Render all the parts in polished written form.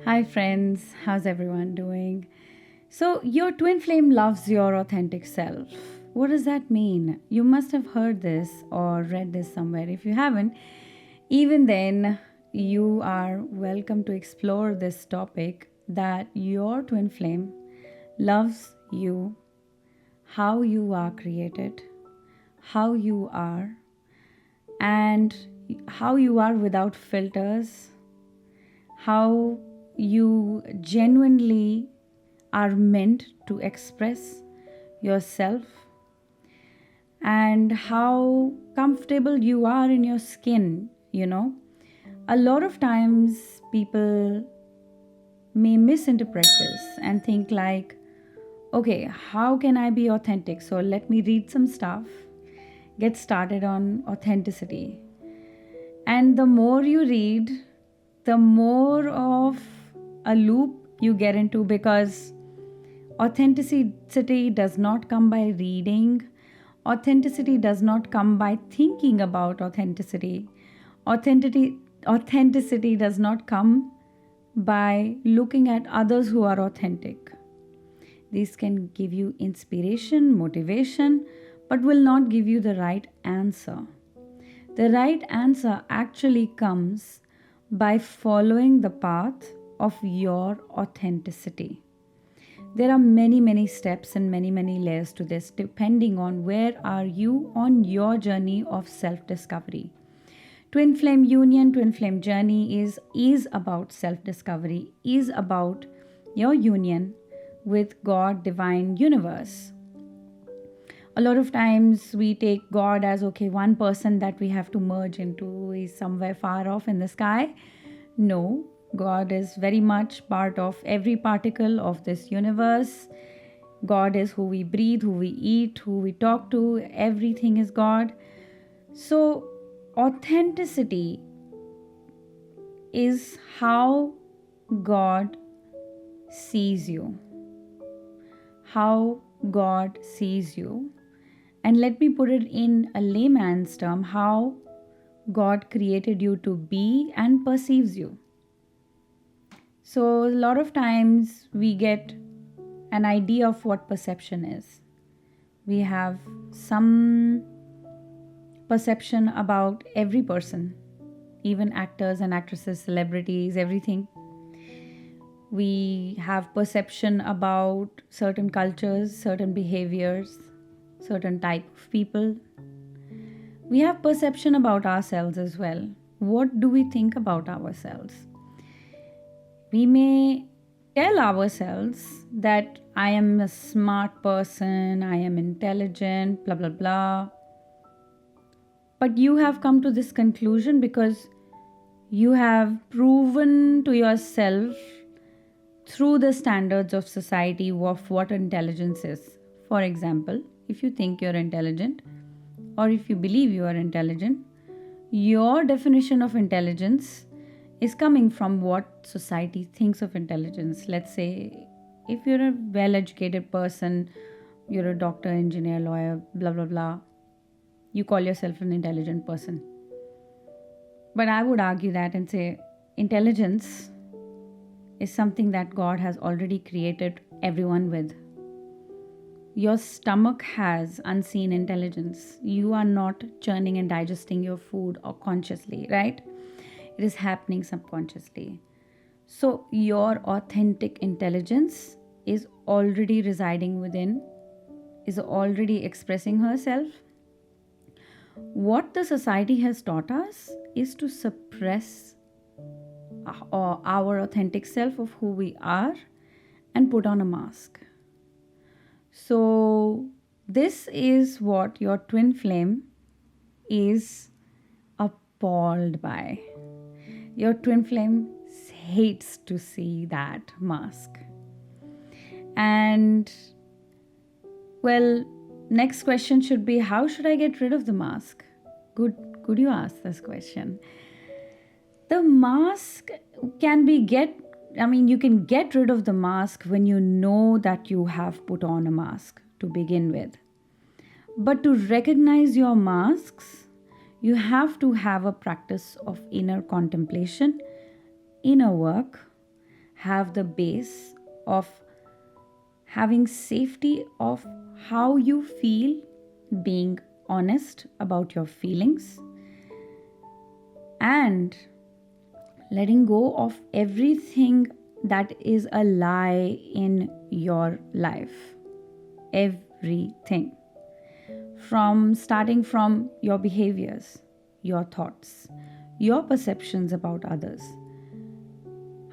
Hi, friends. How's everyone doing? So, your twin flame loves your authentic self. What does that mean? You must have heard this or read this somewhere. If you haven't, even then, you are welcome to explore this topic that your twin flame loves you, how you are created, how you are, and how you are without filters, how you genuinely are meant to express yourself, and how comfortable you are in your skin. A lot of times people may misinterpret this and think like, okay, how can I be authentic? So let me read some stuff, get started on authenticity. And the more you read, the more of a loop you get into, because authenticity does not come by reading. Authenticity does not come by thinking about authenticity. Authenticity, authenticity does not come by looking at others who are authentic. These can give you inspiration, motivation, but will not give you the right answer. The right answer actually comes by following the path of your authenticity. There are many steps and many layers to this, depending on where are you on your journey of self discovery. Twin flame union, twin flame journey is about self discovery, is about your union with God, divine, universe. A lot of times we take God as, okay, one person that we have to merge into is somewhere far off in the sky. No, God is very much part of every particle of this universe. God is who we breathe, who we eat, who we talk to. Everything is God. So, authenticity is how God sees you. How God sees you. And let me put it in a layman's term, how God created you to be and perceives you. So, a lot of times we get an idea of what perception is. We have some perception about every person, even actors and actresses, celebrities, everything. We have perception about certain cultures, certain behaviors, certain type of people. We have perception about ourselves as well. What do we think about ourselves? We may tell ourselves that I am a smart person, I am intelligent, blah, blah, blah. But you have come to this conclusion because you have proven to yourself through the standards of society of what intelligence is. For example, if you think you're intelligent or if you believe you are intelligent, your definition of intelligence is coming from what society thinks of intelligence. Let's say if you're a well educated person, you're a doctor, engineer, lawyer, blah, blah, blah, you call yourself an intelligent person. But I would argue that and say intelligence is something that God has already created everyone with. Your stomach has unseen intelligence. You are not churning and digesting your food or consciously, right? It is happening subconsciously. So, your authentic intelligence is already residing within, is already expressing herself. What the society has taught us is to suppress our authentic self of who we are and put on a mask. So, this is what your twin flame is appalled by. Your twin flame hates to see that mask. And, well, next question should be, how should I get rid of the mask? Could you ask this question? The mask you can get rid of the mask when you know that you have put on a mask to begin with. But to recognize your masks, you have to have a practice of inner contemplation, inner work, have the base of having safety of how you feel, being honest about your feelings, and letting go of everything that is a lie in your life. Everything. From starting from your behaviors, your thoughts, your perceptions about others.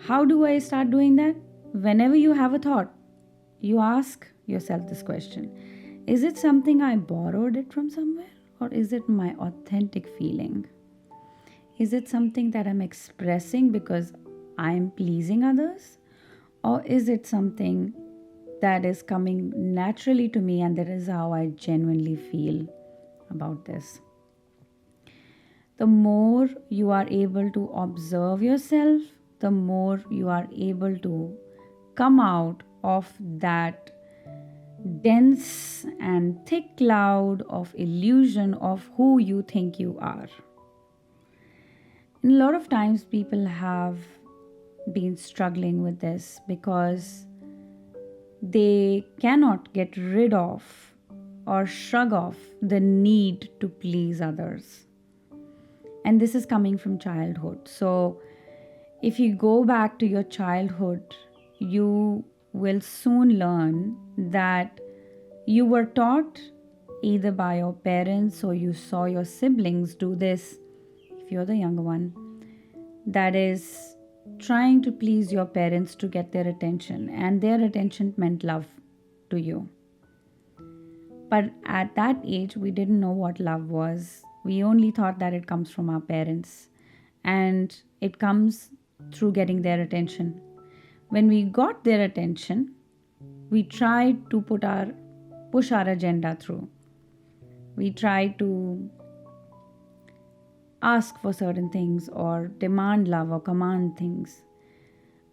How do I start doing that? Whenever you have a thought, you ask yourself this question: is it something I borrowed it from somewhere, or is it my authentic feeling? Is it something that I'm expressing because I'm pleasing others? Or is it something that is coming naturally to me and that is how I genuinely feel about this? The more you are able to observe yourself, the more you are able to come out of that dense and thick cloud of illusion of who you think you are. And a lot of times people have been struggling with this because they cannot get rid of or shrug off the need to please others. And this is coming from childhood. So if you go back to your childhood, you will soon learn that you were taught either by your parents or you saw your siblings do this, if you're the younger one, that is trying to please your parents to get their attention, and their attention meant love to you. But at that age, we didn't know what love was. We only thought that it comes from our parents and it comes through getting their attention. When we got their attention, we tried to push our agenda through. We tried to ask for certain things or demand love or command things.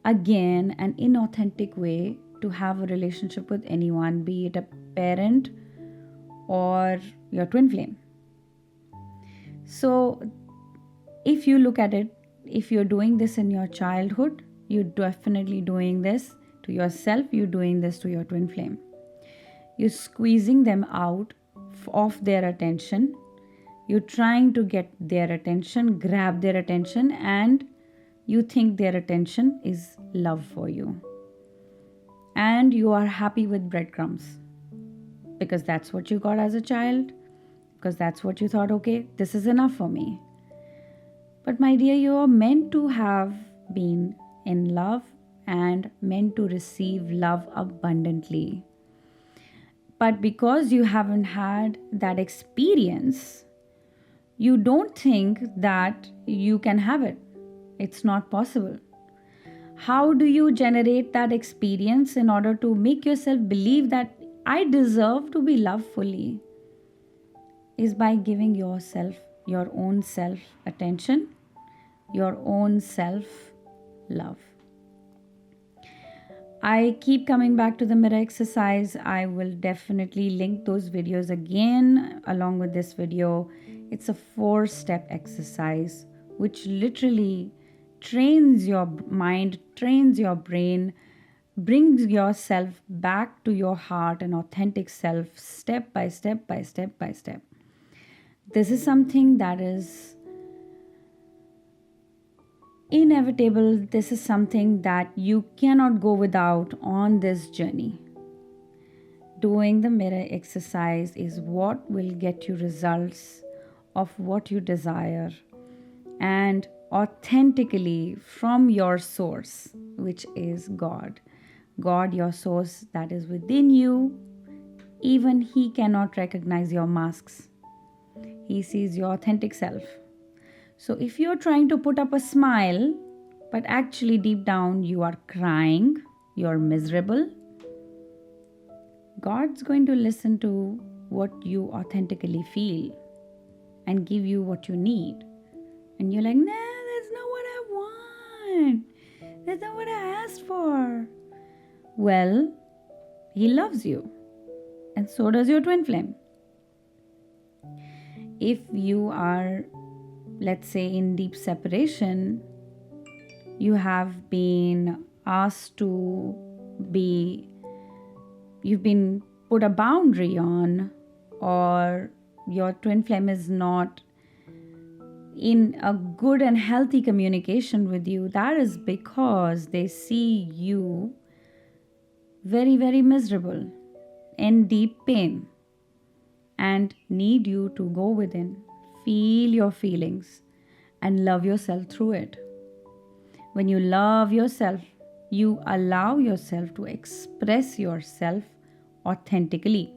Again, an inauthentic way to have a relationship with anyone, be it a parent or your twin flame. So, if you look at it, if you're doing this in your childhood, you're definitely doing this to yourself, you're doing this to your twin flame. You're squeezing them out of their attention. You're trying to get their attention, grab their attention, and you think their attention is love for you. And you are happy with breadcrumbs because that's what you got as a child, because that's what you thought, okay, this is enough for me. But my dear, you are meant to have been in love and meant to receive love abundantly. But because you haven't had that experience, you don't think that you can have it. It's not possible. How do you generate that experience in order to make yourself believe that I deserve to be loved fully? Is by giving yourself, your own self attention, your own self love. I keep coming back to the mirror exercise. I will definitely link those videos again along with this video. It's a 4-step exercise which literally trains your mind, trains your brain, brings yourself back to your heart and authentic self step by step by step by step. This is something that is inevitable. This is something that you cannot go without on this journey. Doing the mirror exercise is what will get you results of what you desire, and authentically from your source, which is God. God, your source that is within you, even He cannot recognize your masks. He sees your authentic self. So if you're trying to put up a smile, but actually deep down you are crying, you're miserable, God's going to listen to what you authentically feel and give you what you need. And you're like, nah, that's not what I want. That's not what I asked for. Well, He loves you. And so does your twin flame. If you are, let's say, in deep separation, you have been asked to be, you've been put a boundary on, or your twin flame is not in a good and healthy communication with you, that is because they see you very, very miserable, in deep pain, and need you to go within, feel your feelings, and love yourself through it. When you love yourself, you allow yourself to express yourself authentically.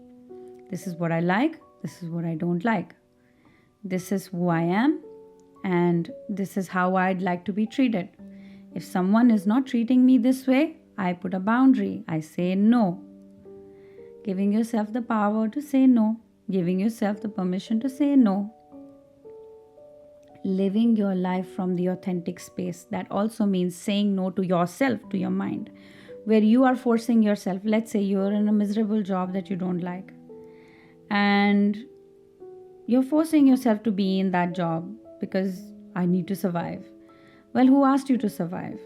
This is what I like, this is what I don't like. This is who I am, and this is how I'd like to be treated. If someone is not treating me this way, I put a boundary. I say no. Giving yourself the power to say no, giving yourself the permission to say no. Living your life from the authentic space. That also means saying no to yourself, to your mind, where you are forcing yourself. Let's say you're in a miserable job that you don't like, and you're forcing yourself to be in that job because I need to survive. Well, who asked you to survive?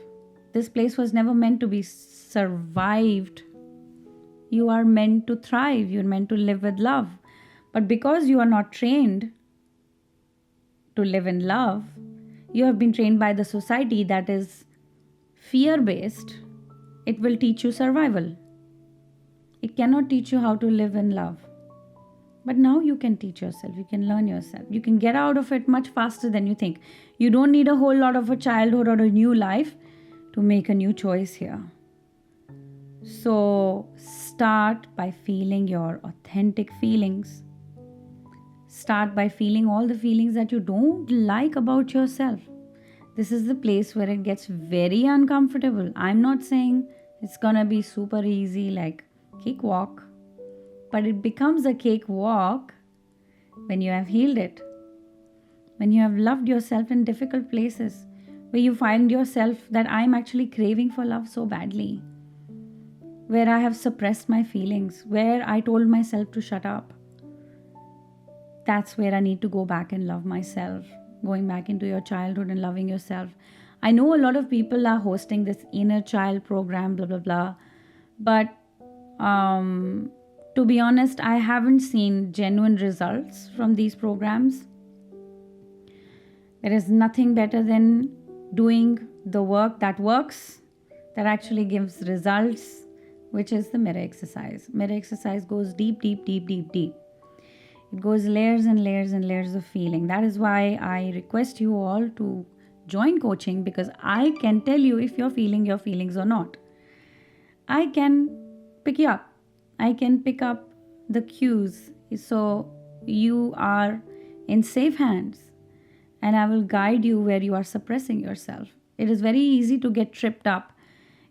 This place was never meant to be survived. You are meant to thrive. You're meant to live with love. But because you are not trained to live in love, you have been trained by the society that is fear based. It will teach you survival. It cannot teach you how to live in love. But now you can teach yourself, you can learn yourself, you can get out of it much faster than you think. You don't need a whole lot of a childhood or a new life to make a new choice here. So start by feeling your authentic feelings. Start by feeling all the feelings that you don't like about yourself. This is the place where it gets very uncomfortable. I'm not saying it's gonna be super easy like cakewalk. But it becomes a cakewalk when you have healed it, when you have loved yourself in difficult places, where you find yourself that I'm actually craving for love so badly, where I have suppressed my feelings, where I told myself to shut up. That's where I need to go back and love myself, going back into your childhood and loving yourself. I know a lot of people are hosting this inner child program, blah, blah, blah. But to be honest, I haven't seen genuine results from these programs. There is nothing better than doing the work that works, that actually gives results, which is the mirror exercise. Mirror exercise goes deep, deep, deep, deep, deep. It goes layers and layers and layers of feeling. That is why I request you all to join coaching, because I can tell you if you're feeling your feelings or not. I can pick you up. I can pick up the cues. So you are in safe hands, and I will guide you where you are suppressing yourself. It is very easy to get tripped up.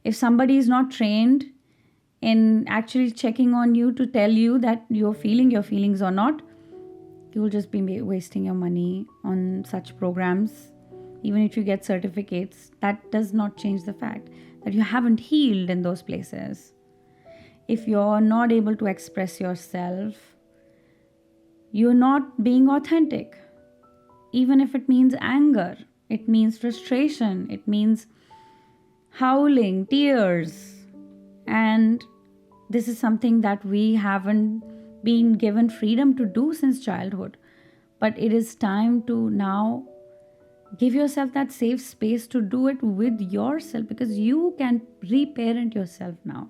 If somebody is not trained in actually checking on you to tell you that you're feeling your feelings or not, you will just be wasting your money on such programs. Even if you get certificates, that does not change the fact that you haven't healed in those places. If you're not able to express yourself, you're not being authentic. Even if it means anger, it means frustration, it means howling, tears. And this is something that we haven't been given freedom to do since childhood. But it is time to now give yourself that safe space to do it with yourself, because you can reparent yourself now.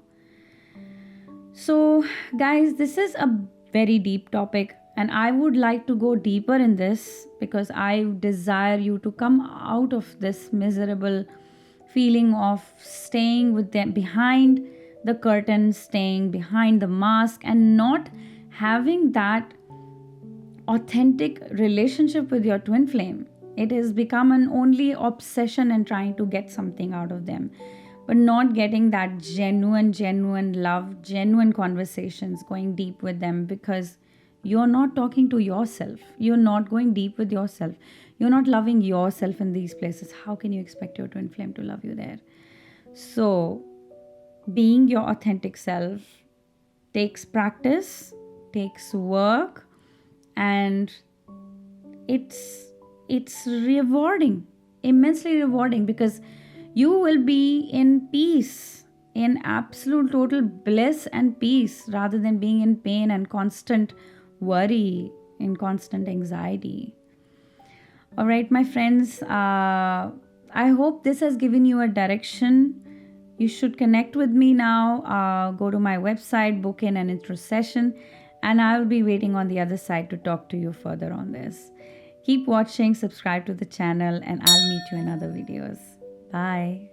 So, guys, this is a very deep topic, and I would like to go deeper in this because I desire you to come out of this miserable feeling of staying with them behind the curtain, staying behind the mask, and not having that authentic relationship with your twin flame. It has become an only obsession and trying to get something out of them, but not getting that genuine love, genuine conversations, going deep with them, because you're not talking to yourself. You're not going deep with yourself. You're not loving yourself in these places. How can you expect your twin flame to love you there? So, being your authentic self takes practice, takes work, and it's rewarding, immensely rewarding, because You will be in peace, in absolute total bliss and peace, rather than being in pain and constant worry, in constant anxiety. All right, my friends, I hope this has given you a direction. You should connect with me now. Go to my website, book in an intro session, and I'll be waiting on the other side to talk to you further on this. Keep watching, subscribe to the channel, and I'll meet you in other videos. Bye.